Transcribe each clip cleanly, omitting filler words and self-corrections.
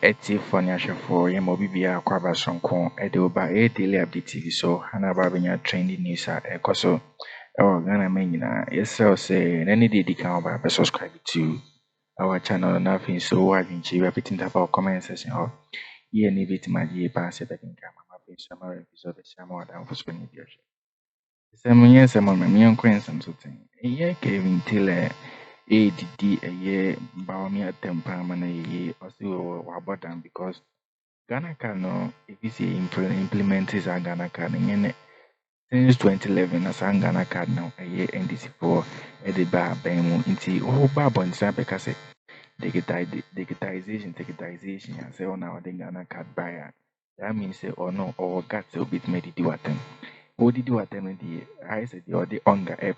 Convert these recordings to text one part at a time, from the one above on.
Eti Fonyasha for Yemobibia Kwaba Sonko, Edoba, Daily Update TV, so Hana Babinya trending news at Ecoso. Oh, Ghana Menina, yes, so say, any day they can over subscribe to our channel, nothing so I've been repeating about comment section of ye any bit my ye pass it again. Mama, please, summary episode the Samuel down for spending the ocean. Some years, some of my young friends, something. Yeah, Kelvin till ADD a year, Bawumia temperament a year, or so about them because Ghana can if you say implement is a Ghana card in since 2011 as a Ghana card now a year NDC for a bar bemu into oh babon because digitization and say on our Ghana card buyer. That means say or no or got so bit made it do at them. What did you attend the I said the or the hunger a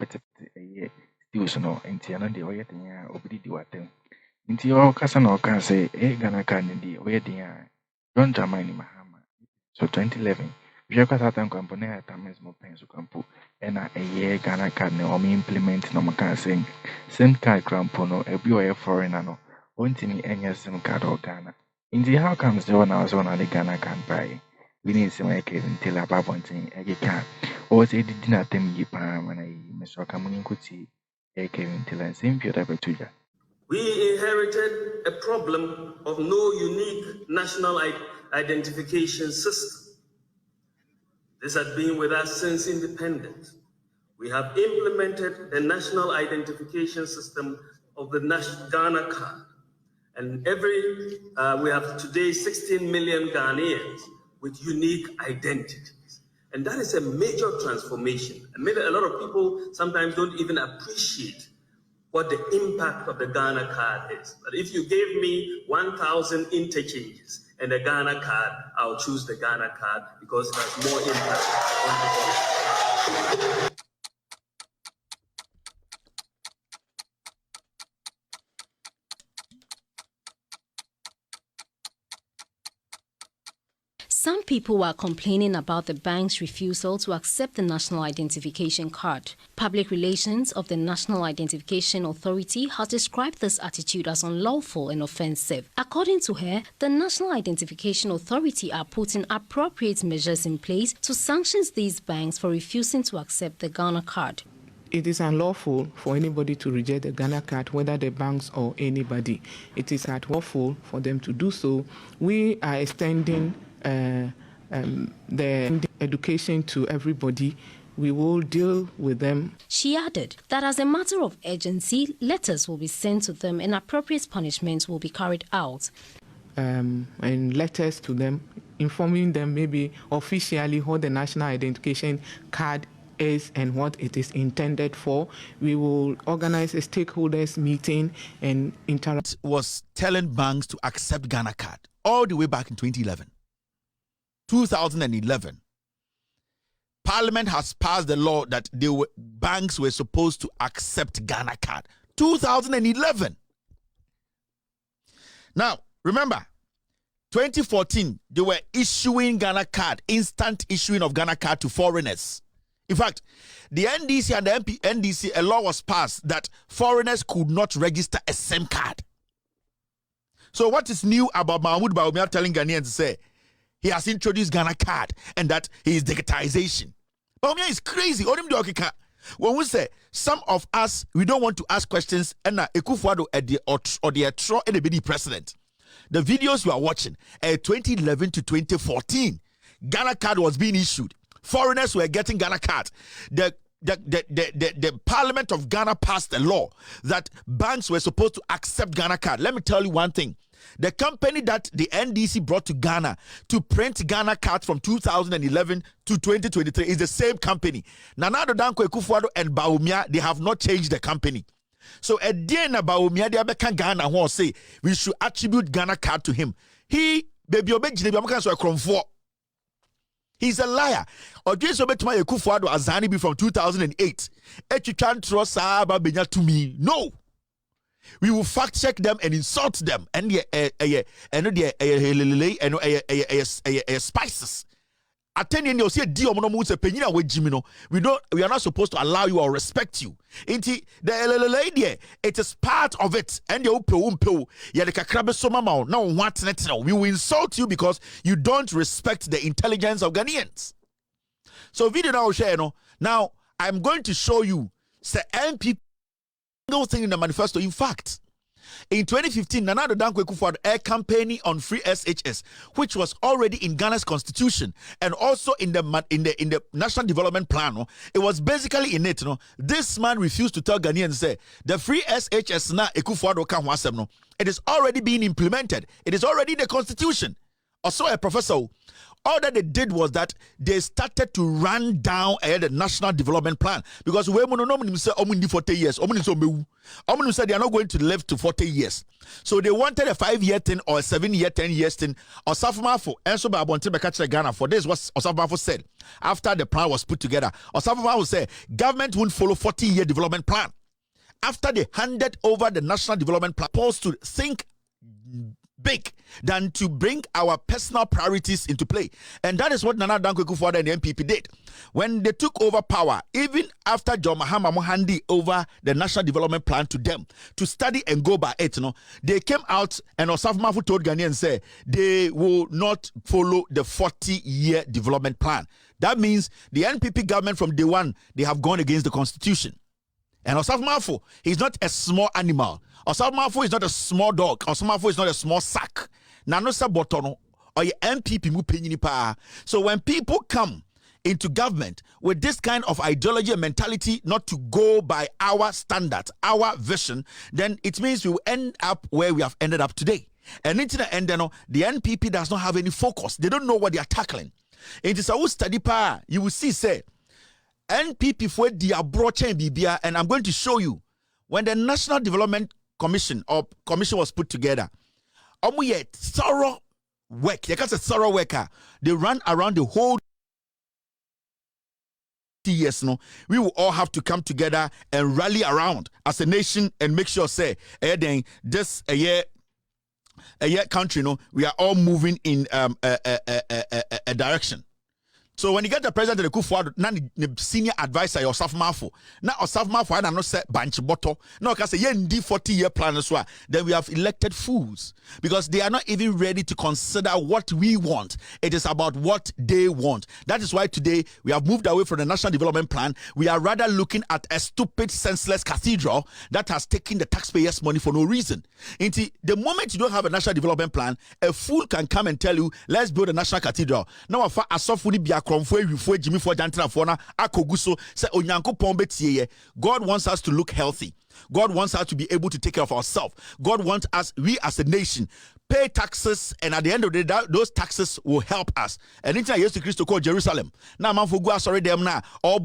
year still no into another the oyet ya obidi do at them. Into your cousin or can say Ghana card in the oyet John Dramani Mahama. So 2011, Jaka Satan Company at Tamis Mopensu Campo, and a year Ghana card no me implement no macan saying, same card crampono, a BOA foreigner no, won't me any SIM card or Ghana. Indeed, how comes the one I was on the Ghana can buy? We need some case until a babonting a card. Or say, did not tell me palm when I miss your coming could see a cave until I same Peter Betuja. We inherited a problem of no unique national identification system. This has been with us since independence. We have implemented the national identification system of the Ghana card. And we have today 16 million Ghanaians with unique identities. And that is a major transformation. And maybe a lot of people sometimes don't even appreciate what the impact of the Ghana card is. But if you gave me 1,000 interchanges and a Ghana card, I'll choose the Ghana card because it has more impact on the Some people were complaining about the bank's refusal to accept the National Identification Card. Public Relations of the National Identification Authority has described this attitude as unlawful and offensive. According to her, the National Identification Authority are putting appropriate measures in place to sanction these banks for refusing to accept the Ghana card. It is unlawful for anybody to reject the Ghana card, whether the banks or anybody. It is unlawful for them to do so. We are extending the education to everybody. We will deal with them. She added that as a matter of urgency, letters will be sent to them and appropriate punishments will be carried out. And letters to them, informing them maybe officially what the national identification card is and what it is intended for. We will organize a stakeholders meeting and interact. Was telling banks to accept Ghana card all the way back in 2011. 2011, Parliament has passed the law that banks were supposed to accept Ghana card. 2011. Now, remember, 2014, they were issuing Ghana card, instant issuing of Ghana card to foreigners. In fact, the NDC and the NDC, a law was passed that foreigners could not register a SIM card. So what is new about Bawumia telling Ghanaians to say, he has introduced Ghana card and that he is digitization. Bawumia is crazy. When we say some of us, we don't want to ask questions, and Ekufuado or the president. The videos you are watching, 2011 to 2014, Ghana card was being issued. Foreigners were getting Ghana card. The Parliament of Ghana passed a law that banks were supposed to accept Ghana card. Let me tell you one thing. The company that the NDC brought to Ghana to print Ghana cards from 2011 to 2023 is the same company. Nana Addo Dankwa Akufo-Addo and Bawumia, they have not changed the company. So at the end of Bawumia, they have Ghana who say we should attribute Ghana card to him. He, baby, Akroma. He's a liar. Ojesobetuma Akufo-Addo Azani be from 2008. Echuchan Trosa Benya to me. No. We will fact check them and insult them and spices. attending you see di omo no say penyina we jimi no, we are not supposed to allow you or respect you. Inti the lady, it is part of it. And you umpe ya de kakra be so mama na what net we will insult you because you don't respect the intelligence of Ghanaians. So video now share no. Now I'm going to show you say MP single thing in the manifesto. In fact, in 2015, Nana Addo Dankwa Akufo-Addo a campaigning on free SHS, which was already in Ghana's constitution and also in the National Development Plan. No? It was basically in it. No? This man refused to tell Ghanaians say the free SHS na Akufo-Addo can wasem no. It is already being implemented. It is already in the constitution. Also, a professor. All that they did was that they started to run down the National Development Plan because we say 40 years. Said they are not going to live to 40 years. So they wanted a 5-year thing or a 7-year, 10-year thing. Osafomafo and so by Ghana for this was Osafomafo said after the plan was put together. Osafomafo said government won't follow 40-year development plan. After they handed over the National Development Plan, supposed to think big than to bring our personal priorities into play. And that is what Nana Dankwa Akufo-Addo and the NPP did. When they took over power, even after John Mahama handed over the National Development Plan to them to study and go by it, they came out and Osafomafo told Ghanaians say they will not follow the 40-year development plan. That means the NPP government from day one, they have gone against the constitution. And Osafomafo, he's not a small animal. Osafomafo is not a small dog. Osafomafo is not a small sack. Nanosa botono or MPP mu penyini pa. So when people come into government with this kind of ideology and mentality not to go by our standards, our vision, then it means we will end up where we have ended up today. And into the end, the NPP does not have any focus. They don't know what they are tackling. It is a study pa. You will see, say, NPP for the abroad bibia, and I'm going to show you when the National Development Commission or commission was put together. Thorough work. Because a thorough worker, they run around the whole years. No, we will all have to come together and rally around as a nation and make sure say, this a year country. No, we are all moving in a direction. So when you get the president of the Akufo-Addo, na the senior advisor Osafomafo, na Osafomafo I not say banch bottle. No, because say 40-year plan as well. Then we have elected fools because they are not even ready to consider what we want. It is about what they want. That is why today we have moved away from the National Development Plan. We are rather looking at a stupid, senseless cathedral that has taken the taxpayers' money for no reason. Into the moment you don't have a National Development Plan, a fool can come and tell you, let's build a national cathedral. Now, God wants us to look healthy. God wants us to be able to take care of ourselves. God wants us, we as a nation, pay taxes, and at the end of the day, those taxes will help us. And in Jesus Christ to call Jerusalem. Now, man, for go sorry them now, or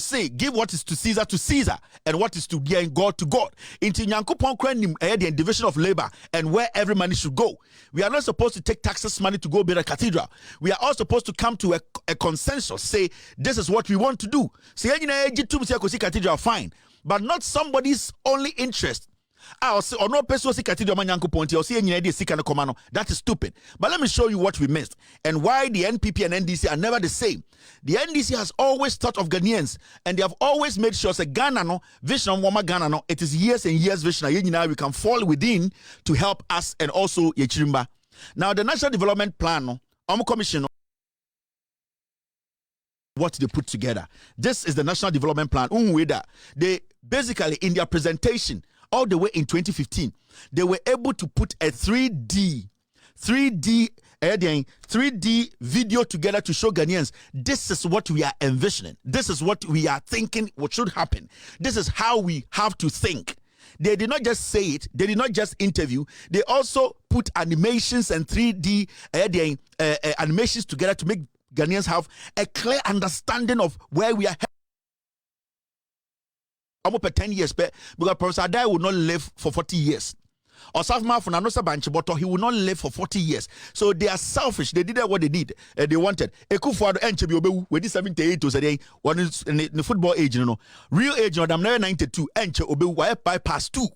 say, give what is to Caesar, and what is to God to God. Into Nyankopon Krenim, the division of labor, and where every money should go. We are not supposed to take taxes money to go build a cathedral. We are all supposed to come to a consensus. Say, this is what we want to do. Say, cathedral, fine. But not somebody's only interest. I'll say, or no person see cathedral manyanko ponti, or see any idea seek and command. That is stupid. But let me show you what we missed and why the NPP and NDC are never the same. The NDC has always thought of Ghanaians, and they have always made sure say Ghana no vision wama Ghana no. It is years and years vision. Now we can fall within to help us and also Yechirimba. Now the National Development Plan no, Commission. What they put together. This is the National Development Plan. They basically in their presentation all the way in 2015, they were able to put a 3D video together to show Ghanaians this is what we are envisioning. This is what we are thinking what should happen. This is how we have to think. They did not just say it. They did not just interview. They also put animations and 3D animations together to make Ghanaians have a clear understanding of where we are headed. Almost 10 years, because Professor Adai will not live for 40 years. Or Safma he will not live for 40 years. So they are selfish. They did what they did. They wanted. Akufo-Addo enche with 78 to say one is in the football age, real age. I'm 92. Enche obewu bypass 2.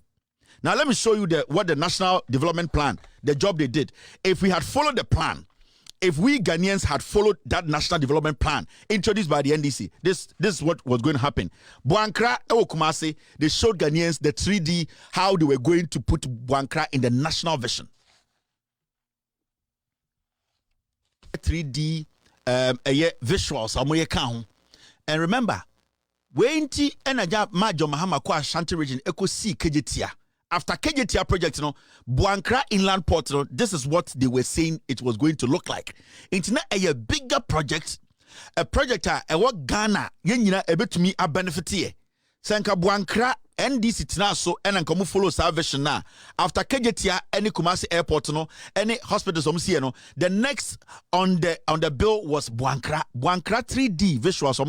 Now let me show you what the National Development Plan, the job they did. If we had followed the plan, if we Ghanaians had followed that national development plan introduced by the NDC, this is what was going to happen. Buankra Kumasi, they showed Ghanaians the 3D, how they were going to put Buankra in the national vision. 3D visuals, and remember, Wenti Enaja Majo Mahama Kwa Ashanti region Eko see KJTIA. After KJTIA project, Buankra Inland Port, this is what they were saying it was going to look like. It's not a bigger project, a project what Ghana, Yenina ebetumi a benefit here. Sanka Buankra NDC tina so and komu follow salvation na. After KJTIA, any Kumasi airport, any hospitals the next on the bill was Buankra 3D visuals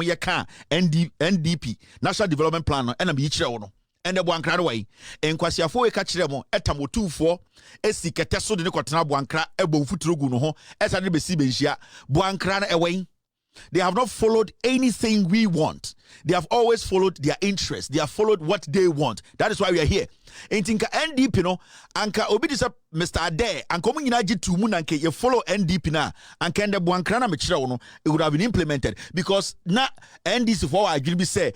NDP National Development Plan and a and the Buankra way. And Kwasiafo e kachiremo etamotu for esi keteso de kwatena Buankra ebo futurugu no ho esa de besi benhia Buankra na away. They have not followed anything we want. They have always followed their interests. They have followed what they want. That is why we are here. Intinka NDP anka obi disa Mr. Ade anka mu nyina jitu mu nanke you follow NDP na anka ende Buankra na mechire wo it would have been implemented because na NDC for I be say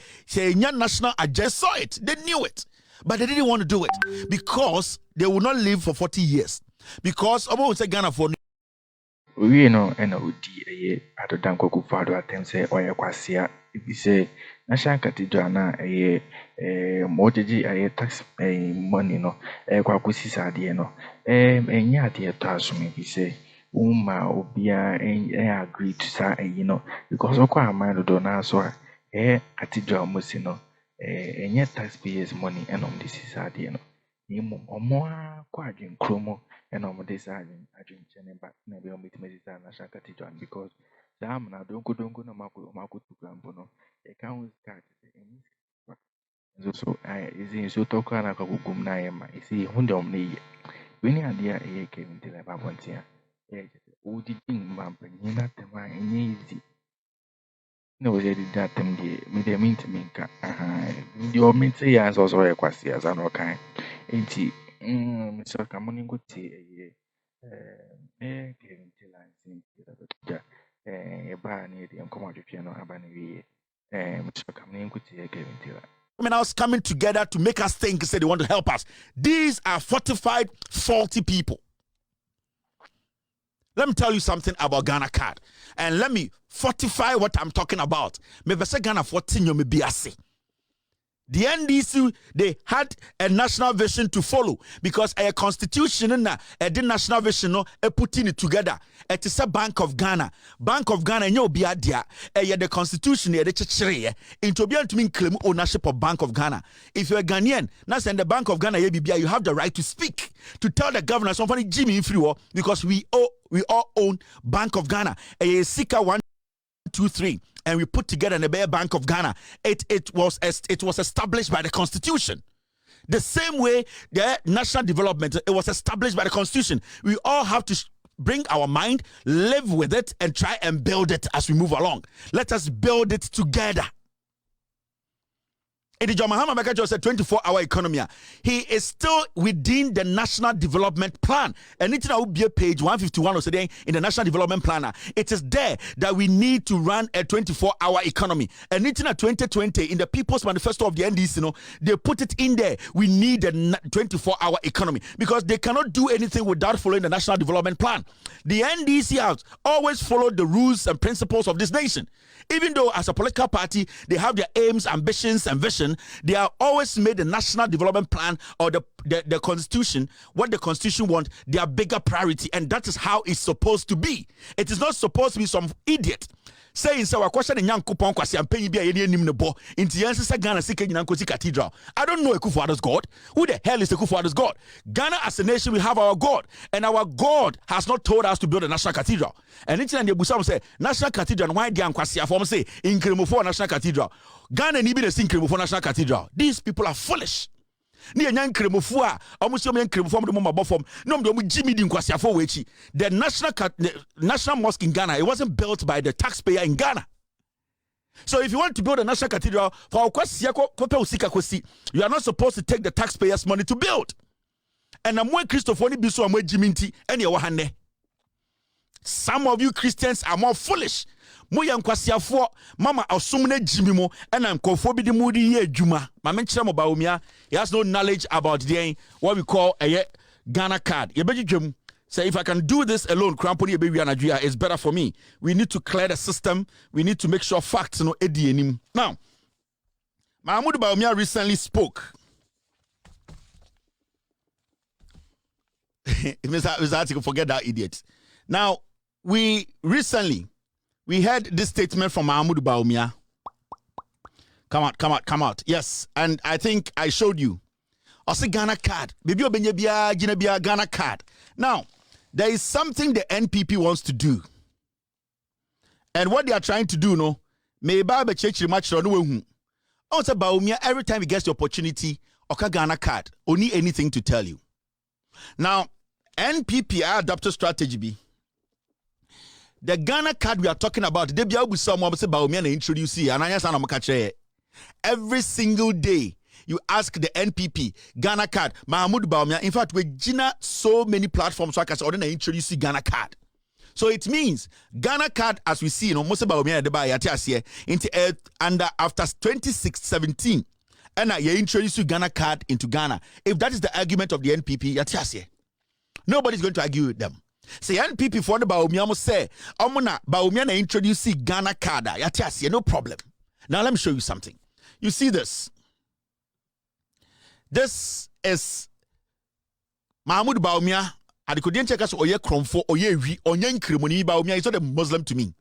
national agenda saw it. They knew it. But they didn't want to do it because they will not live for 40 years. Because obo say Ghana for we know and odi ato danko kufado atemse oye kwasia ibi say national cathedral na mojeji tax money no kwa kusisa ade no enya ade to asumi bi say uma obia agree to sa because okwa amando do na so cathedral musi no enya taxpayers money and this is ade no nimu omo kwa adwen kromo and this adwen chene ba na be omit medita national cathedral because dam na donko na mako to grambo no e kan start so is in so talk na ka gugum na yema isi hunde omne we ni ade a Kelvin tele ba bontia o di din mampanyi na tema enye easy no we did that them me de mean to me ka the omit say answer so e kwasi as an kan enti Mr. Kamoni go ti Kelvin tele ba ni de nkomo adwetwe no aba na wie Mr. Kamoni go ti Kelvin tele criminals coming together to make us think say they want to help us. These are fortified, faulty people. Let me tell you something about Ghana card. And let me fortify what I'm talking about. Me say Ghana 14 yo me biase. The NDC, they had a national vision to follow because a constitution and a national vision no putting it together. It is a Bank of Ghana. Bank of Ghana, you be a dia. The constitution, the church, into be to mean claim ownership of Bank of Ghana. If you're a Ghanaian, now send the Bank of Ghana, you have the right to speak, to tell the governor somebody Jimmy if you because we all own Bank of Ghana. A Sika 1, 2, 3. And we put together the Bear Bank of Ghana. It was established by the Constitution. The same way the national development, it was established by the Constitution. We all have to bring our mind, live with it, and try and build it as we move along. Let us build it together. In the Mahama Makajo said 24-hour economy. He is still within the National Development Plan. And it's now be page 151 or today in the National Development Planner. It is there that we need to run a 24-hour economy. And it's in 2020 in the People's Manifesto of the NDC, they put it in there. We need a 24-hour economy because they cannot do anything without following the National Development Plan. The NDC has always followed the rules and principles of this nation. Even though as a political party, they have their aims, ambitions, and vision, they have always made the National Development Plan or the Constitution, what the Constitution wants, their bigger priority. And that is how it's supposed to be. It is not supposed to be some idiot saying so question in Yankupon kwasi ampenyi bia ye nim ne bo nti yanse se Ghana sike nyina nkosi cathedral. I don't know Akufo-Addo's God. Who the hell is Akufo-Addo's God? Ghana as a nation, we have our God, and our God has not told us to build a national cathedral. And it's in the Busam say national cathedral why the Ankwasi form say incremofo national cathedral. Ghana ni bi the incremofo national cathedral. These people are foolish. Ni enyan kremofo a omuso men kremofo mo mabɔ fam no mo jimi di nkwasiafo wechi. The national mosque in Ghana, it wasn't built by the taxpayer in Ghana. So if you want to build a national cathedral for you are not supposed to take the taxpayers' money to build. And I'm when Christopher ni biso amwe jiminti ene wa hane. Some of you Christians are more foolish. Moya nkwasiafo mama osumne jimimo and I'm bi di mudi ye juma. Ma menchira mo Bawumia, he has no knowledge about the what we call a Ghana card. Ye beji dwem. Say if I can do this alone, Kramponi Baby Nigeria is better for me. We need to clear the system. We need to make sure facts no edi. Now, Mahama Bawumia recently spoke. Mr. Article, forget that idiot. Now, we heard this statement from Mahama Bawumia. Come out. Yes, and I think I showed you. I say Ghana card. Baby Obenyebia, Ginebia, Ghana card. Now, there is something the NPP wants to do. And what they are trying to do, no, may Baba Church match on no. Also, Bawumia, every time he gets the opportunity, Oka Ghana card, only anything to tell you. Now, NPP adopted strategy B. The Ghana card we are talking about, they be able to someone say Bawumia na introduce you, and I just want every single day. You ask the NPP, Ghana card, Mahama Bawumia. In fact, we Gina so many platforms so I can say, introduce you Ghana card. So it means Ghana card, as we see, you know, most of Bawumia the buy here into under after 2017, and you introduce you Ghana card into Ghana. If that is the argument of the NPP, nobody's going to argue with them. Say NPP for the Bawumia must say, Bawumia na introduce Ghana card. No problem. Now let me show you something. You see this. This is Mahama Bawumia. Adikodian check us oye kromfo oye wi onye nkremoni Bawumia is not a Muslim to me.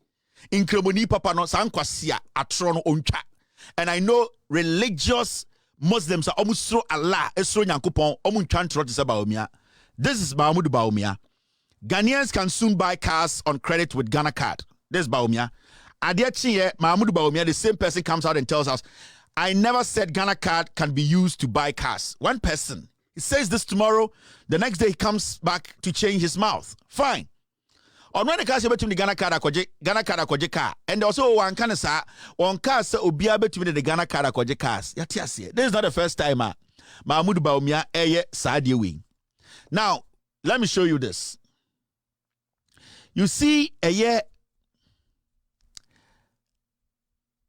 Nkremoni papa no sankwasia atrono ontwa. And I know religious Muslims are almost through Allah esro nyankopon omuntwa ntro te se Bawumia. This is Mahama Bawumia. Ghanaians can soon buy cars on credit with Ghana card. This is Bawumia. Adiachi Mahama Bawumia, the same person comes out and tells us, I never said Ghana card can be used to buy cars. One person, he says this tomorrow, the next day he comes back to change his mouth. Fine. On when the car between the Ghana card akoje car, and also one can say one car say obia between the Ghana card akoje cars. This is not the first time Mahama Bawumia eye sadie wing. Now, let me show you this. You see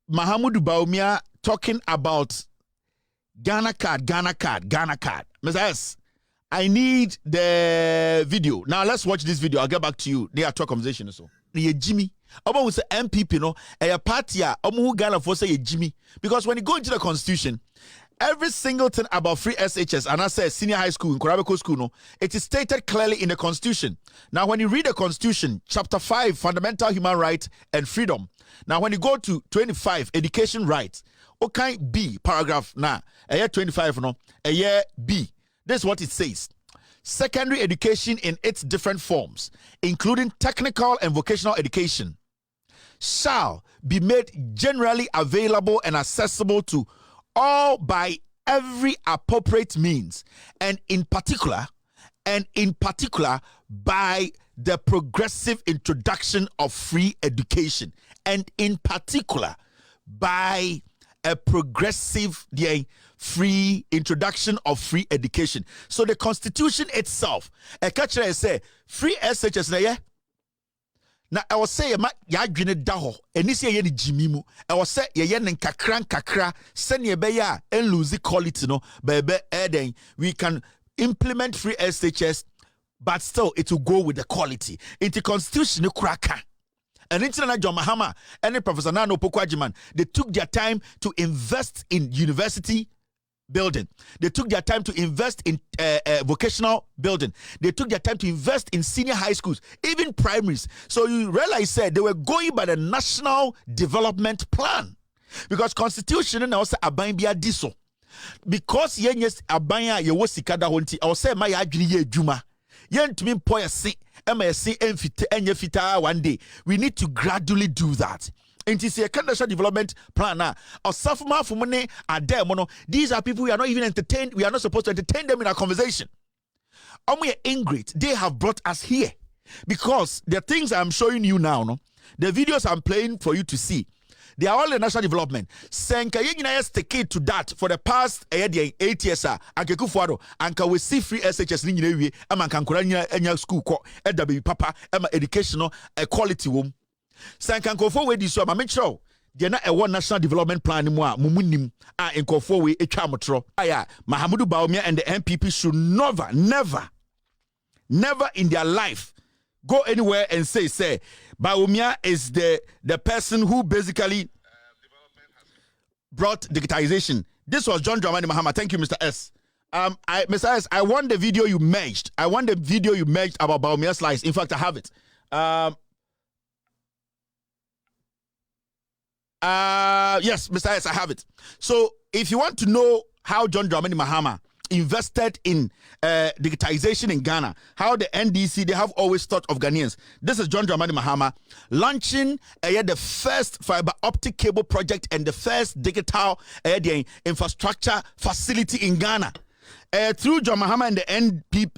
Mahama Bawumia talking about Ghana card. Mr. S, I need the video. Now let's watch this video. I'll get back to you. They are talk conversation so. Jimmy. Oba will say MPP no. A party who Ghana for say Jimmy. Because when you go into the constitution, every single thing about free SHS, and I say senior high school, Korabeko school, no, it is stated clearly in the constitution. Now, when you read the constitution, chapter 5, fundamental human rights and freedom. Now, when you go to 25, education rights, okay, B, paragraph, a year 25, no, a year B. This is what it says. Secondary education in its different forms, including technical and vocational education, shall be made generally available and accessible to all by every appropriate means, and in particular by the progressive introduction of free education, and in particular by a progressive free introduction of free education. So the constitution itself, a catcher say free SHS na na I was say ya adwene da ho eni se ye ni jimimu I was say ye ne kakra send ye be ya and lose quality no bebe eden we can implement free SHS but still it will go with the quality into constitution kraka. And International John Mahama and Professor Nano Pokwajiman, they took their time to invest in university building. They took their time to invest in vocational building. They took their time to invest in senior high schools, even primaries. So you realize they were going by the National Development Plan. Because constitution and also aban bia diso. Because yes aban ye wo sika da honti, I say my adwene ye adwuma. Yen to me poye se MSC enye fita one day. We need to gradually do that. And it's a national development plan now. Or suffer for money are there. These are people we are not even entertained. We are not supposed to entertain them in our conversation. We are ingrate. They have brought us here. Because the things I'm showing you now, no, the videos I'm playing for you to see, They are all in national development. Senka yenya stick to that for the past 8 years. Anke Kufuado, anka we see free SHS ni nyina wie, ama anka nkora nya school ko, baby papa, ama educational quality wom. Senka nkofo we di so ama menchro. They na a one national development plan mu a mumunim a nkofo we etwa motro. Aya, Bawumia and the MPP should never in their life go anywhere and say Bawumia is the person who basically brought digitization. This was John Dramani Mahama. Thank you, Mr. S. Mr. S, I want the video you merged. About Bawumia's slides. In fact, I have it. Yes, Mr. S, I have it. So if you want to know how John Dramani Mahama invested in digitization in Ghana, how the NDC, they have always thought of Ghanaians. This is John Dramani Mahama launching the first fiber optic cable project and the first digital infrastructure facility in Ghana. Through John Mahama and the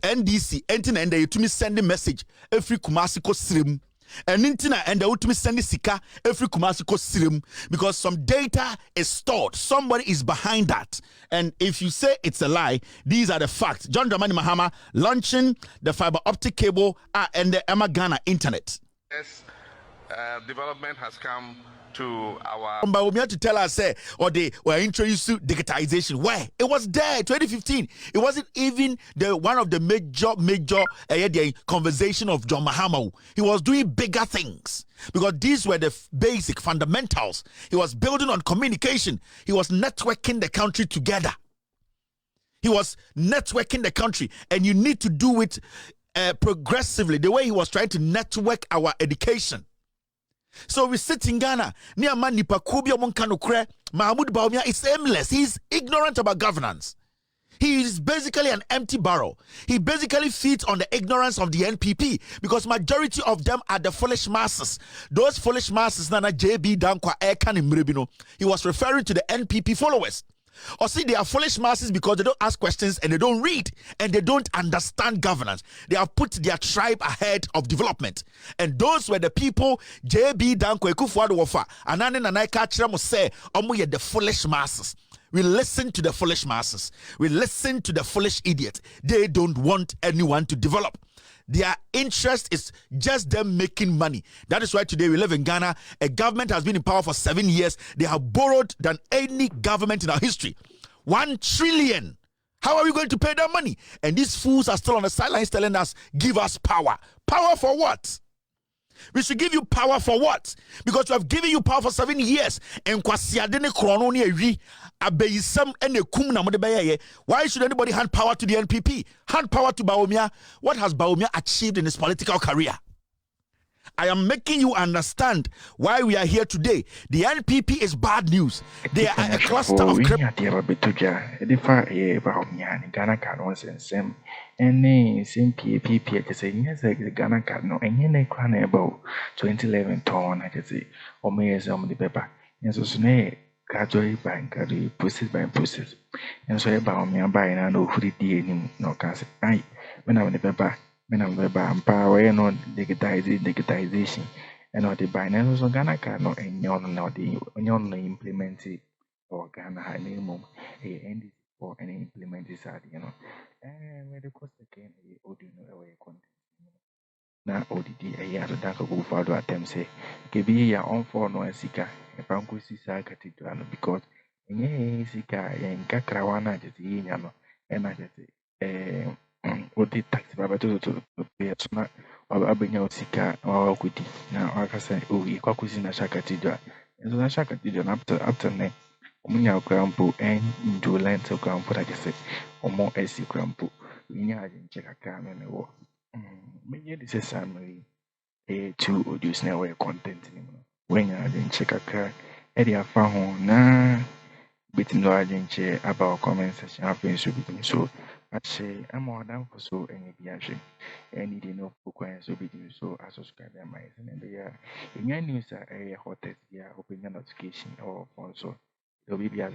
NDC, and they to me send a message every Kumasi ko Srim. And Nintina and the ultimate send sika every Kumasi ko Srim, because some data is stored. Somebody is behind that. And if you say it's a lie, these are the facts. John Dramani Mahama launching the fiber optic cable and the Ghana internet. Yes, development has come to our Bawumia to tell us or they were introduced to digitization. Where? It was there 2015. It wasn't even one of the major conversation of John Mahama. He was doing bigger things because these were the basic fundamentals. He was building on communication. He was networking the country together. He was networking the country, and you need to do it progressively, the way he was trying to network our education. So we sit in Ghana, near Manipa Kubia Monkanokre, Bawumia is aimless. He's ignorant about governance. He is basically an empty barrel. He basically feeds on the ignorance of the NPP because majority of them are the foolish masses. Those foolish masses, Nana JB Dankwa Ekan Mrebino, he was referring to the NPP followers. Or see, they are foolish masses because they don't ask questions and they don't read and they don't understand governance. They have put their tribe ahead of development. And those were the people JB Danko Ekufuado Wofa. Anane Nanaika Chiramo say, Omu the foolish masses. We listen to the foolish masses. We listen to the foolish idiots. They don't want anyone to develop. Their interest is just them making money. That is why today we live in Ghana. A government has been in power for 7 years. They have borrowed than any government in our history. 1 trillion. How are we going to pay that money? And these fools are still on the sidelines telling us, give us power. Power for what? We should give you power for what? Because we have given you power for 7 years. And why should anybody hand power to the NPP? Hand power to Bawumia. What has Bawumia achieved in his political career? I am making you understand why we are here today. The NPP is bad news. They are a cluster of criminals. Any same PPP to say yes, the Ghana card no, and yen a crown about 2011 ton, I can say, or may some the paper, and so soon gradually by gradually process, and so about me buying and no free DNA no cancer. I when I'm the paper, when I'm the power, no digitization, and not the binary so Ghana card no, and you're not the implement it or Ghana high minimum, and for any implement this, where the cost again, audio no away content. Na ODD a year to Daka go for the attempt say, give ye your own for no sika, a panko sisa cathedral because in ye sika and Kakrawana just yano, and I just what did tax babato to pay a smart or Abino sika or equity. Now I say, oh, you caucus in a shakatidra, and so a shakatidra after name. Munya Grampo and into length of Grampo, I say, or more SC Grampo. We are in Checka and war. Maybe this is summary to reduce now content. When you are in Checka, Eddie, I found na bit no agent about comment section of being so. I say, I'm more than for so any biashi. Any day no book so be so I subscribe their minds and they are in your news, a hottest, yeah, open your notification or also. It'll be as